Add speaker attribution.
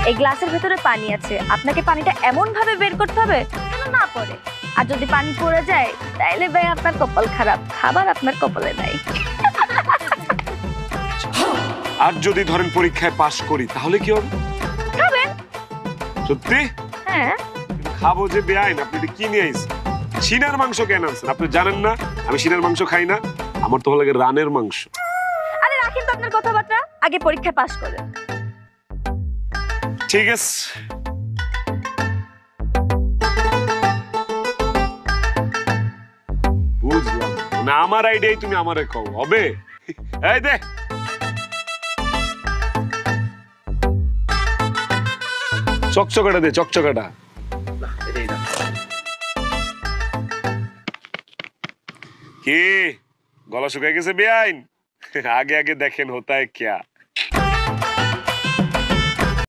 Speaker 1: এই গ্লাসের ভেতরে পানি আছে, আপনাকে পানিটা এমন ভাবে বের করতে হবে যেন না পড়ে। আর যদি পানি পড়ে যায় তাইলে ভাই আপনার কপাল খারাপ, খাবার আপনার কপালে নাই।
Speaker 2: আর যদি ধরেন পরীক্ষায় পাশ করি তাহলে কি হবে?
Speaker 1: খাবেন?
Speaker 2: সত্যি?
Speaker 1: হ্যাঁ।
Speaker 2: খাবো যে বেআইন, আপনি এটা কি নিয়ে আইছেন? সিনার মাংস কেন আনছেন? আপনি জানেন না আমি সিনার মাংস খাই না, আমার তো ভালো লাগে রানের মাংস।
Speaker 1: আরে রাখেন তো আপনার কথাবার্তা, আগে পরীক্ষায় পাশ করেন।
Speaker 2: ঠিক আছে। বুঝলাম না, আমার আইডিয়াই তুমি আমারে কও হবে? এই দে চকচকাটা, দে চকচকাটা। কি গলা শুকায় গেছে বেআইন? আগে আগে দেখেন হোতা হ্যায় ক্যা।